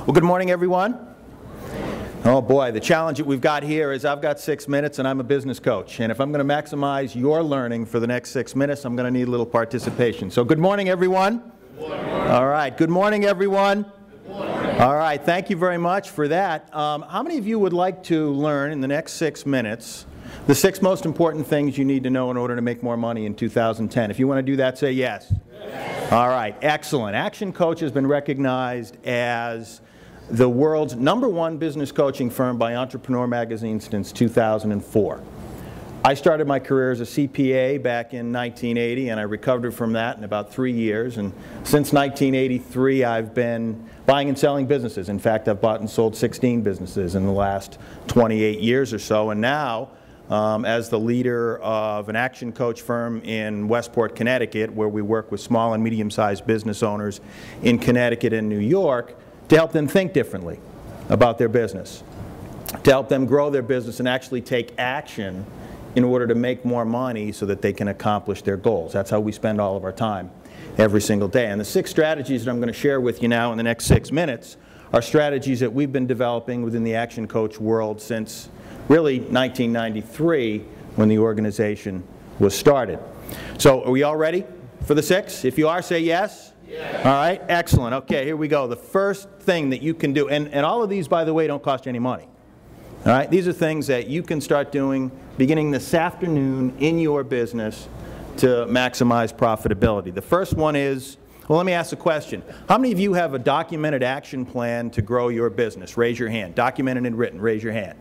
Well, good morning, everyone. Oh boy, the challenge that we've got here is I've got 6 minutes and I'm a business coach. And if I'm going to maximize your learning for the next 6 minutes, I'm going to need a little participation. So good morning, everyone. Good morning. All right, good morning, everyone. Good morning. All right, thank you very much for that. How many of you would like to learn in the next 6 minutes the 6 most important things you need to know in order to make more money in 2010? If you want to do that, say yes. Yes. All right, excellent. Action Coach has been recognized as the world's #1 business coaching firm by Entrepreneur Magazine since 2004. I started my career as a CPA back in 1980, and I recovered from that in about 3 years. And since 1983, I've been buying and selling businesses. In fact, I've bought and sold 16 businesses in the last 28 years or so. And now, as the leader of an Action Coach firm in Westport, Connecticut, where we work with small and medium-sized business owners in Connecticut and New York, to help them think differently about their business, to help them grow their business and actually take action in order to make more money so that they can accomplish their goals. That's how we spend all of our time every single day. And the 6 strategies that I'm going to share with you now in the next 6 minutes are strategies that we've been developing within the Action Coach world since really 1993 when the organization was started. So are we all ready for the 6? If you are, say yes. Yes. All right, excellent. Okay, here we go. The first thing that you can do, and all of these, by the way, don't cost you any money. All right, these are things that you can start doing beginning this afternoon in your business to maximize profitability. The first one is, well, let me ask a question. How many of you have a documented action plan to grow your business? Raise your hand. Documented and written. Raise your hand.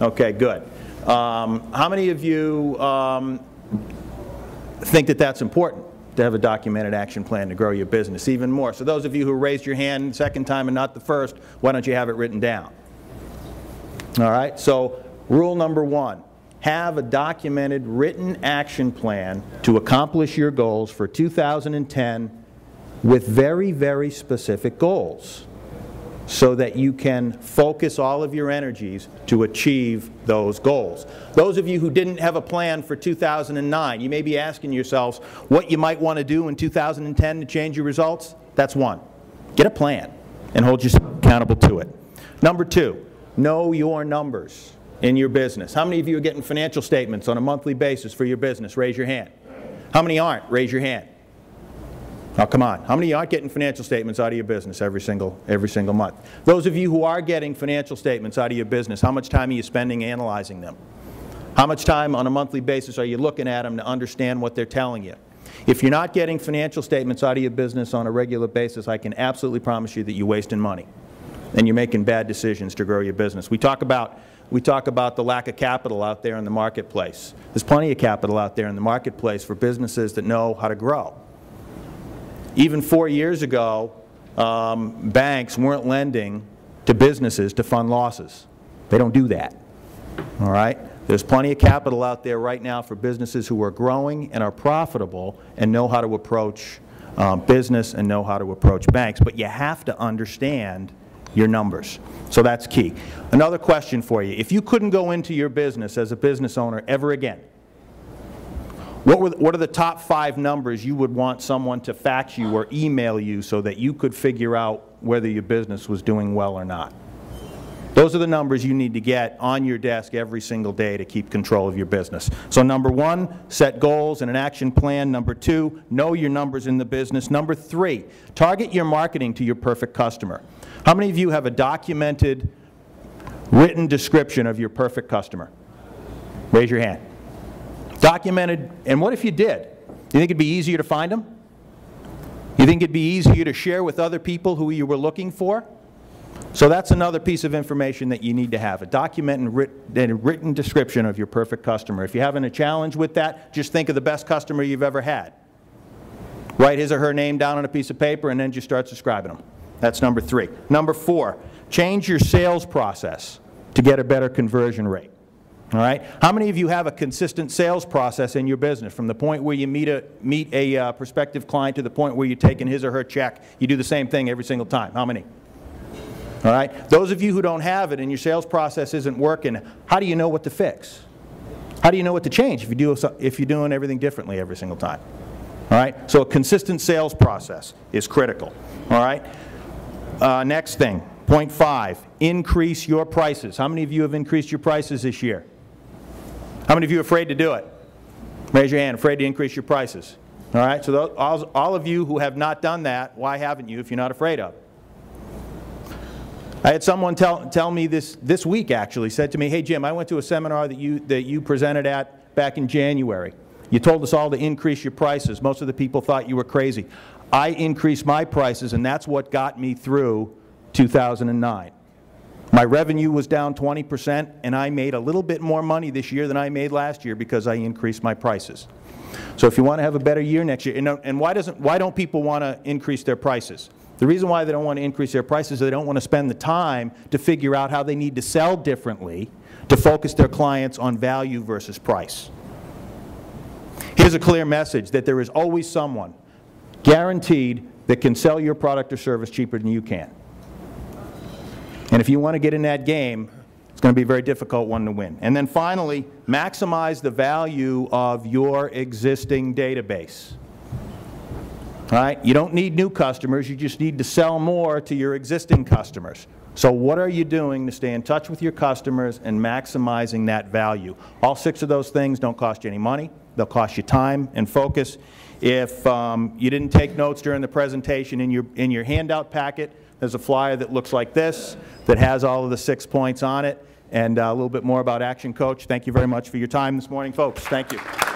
Okay, good. How many of you think that that's important, to have a documented action plan to grow your business? Even more. So those of you who raised your hand the second time and not the first, why don't you have it written down? All right, so rule number 1, have a documented written action plan to accomplish your goals for 2010 with very, very specific goals so that you can focus all of your energies to achieve those goals. Those of you who didn't have a plan for 2009, you may be asking yourselves what you might want to do in 2010 to change your results. That's one. Get a plan and hold yourself accountable to it. Number 2, know your numbers in your business. How many of you are getting financial statements on a monthly basis for your business? Raise your hand. How many aren't? Raise your hand. Oh, come on. How many aren't getting financial statements out of your business every single month? Those of you who are getting financial statements out of your business, how much time are you spending analyzing them? How much time on a monthly basis are you looking at them to understand what they're telling you? If you're not getting financial statements out of your business on a regular basis, I can absolutely promise you that you're wasting money and you're making bad decisions to grow your business. We talk about the lack of capital out there in the marketplace. There's plenty of capital out there in the marketplace for businesses that know how to grow. Even 4 years ago, banks weren't lending to businesses to fund losses. They don't do that. All right? There's plenty of capital out there right now for businesses who are growing and are profitable and know how to approach business and know how to approach banks. But you have to understand your numbers. So that's key. Another question for you. If you couldn't go into your business as a business owner ever again, what are the top 5 numbers you would want someone to fax you or email you so that you could figure out whether your business was doing well or not? Those are the numbers you need to get on your desk every single day to keep control of your business. So number 1, set goals and an action plan. Number 2, know your numbers in the business. Number 3, target your marketing to your perfect customer. How many of you have a documented, written description of your perfect customer? Raise your hand. Documented, and what if you did? You think it'd be easier to find them? You think it'd be easier to share with other people who you were looking for? So that's another piece of information that you need to have, a documented and written description of your perfect customer. If you're having a challenge with that, just think of the best customer you've ever had. Write his or her name down on a piece of paper and then just start describing them. That's number 3. Number 4, change your sales process to get a better conversion rate. All right? How many of you have a consistent sales process in your business from the point where you meet a prospective client to the point where you're taking his or her check? You do the same thing every single time. How many? All right? Those of you who don't have it and your sales process isn't working, how do you know what to fix? How do you know what to change if you're doing everything differently every single time? All right? So a consistent sales process is critical. All right? Next thing, Point 5, increase your prices. How many of you have increased your prices this year? How many of you are afraid to do it? Raise your hand, afraid to increase your prices. All right, so all of you who have not done that, why haven't you if you're not afraid of it? I had someone tell me this week, actually, said to me, hey Jim, I went to a seminar that you presented at back in January. You told us all to increase your prices. Most of the people thought you were crazy. I increased my prices, and that's what got me through 2009. My revenue was down 20%, and I made a little bit more money this year than I made last year because I increased my prices. So if you want to have a better year next year, and why don't people want to increase their prices? The reason why they don't want to increase their prices is they don't want to spend the time to figure out how they need to sell differently to focus their clients on value versus price. Here's a clear message that there is always someone guaranteed that can sell your product or service cheaper than you can. And if you want to get in that game, it's going to be a very difficult one to win. And then finally, maximize the value of your existing database. All right? You don't need new customers, you just need to sell more to your existing customers. So what are you doing to stay in touch with your customers and maximizing that value? All 6 of those things don't cost you any money. They'll cost you time and focus. If you didn't take notes during the presentation, in your handout packet, there's a flyer that looks like this that has all of the 6 points on it and a little bit more about Action Coach. Thank you very much for your time this morning, folks. Thank you.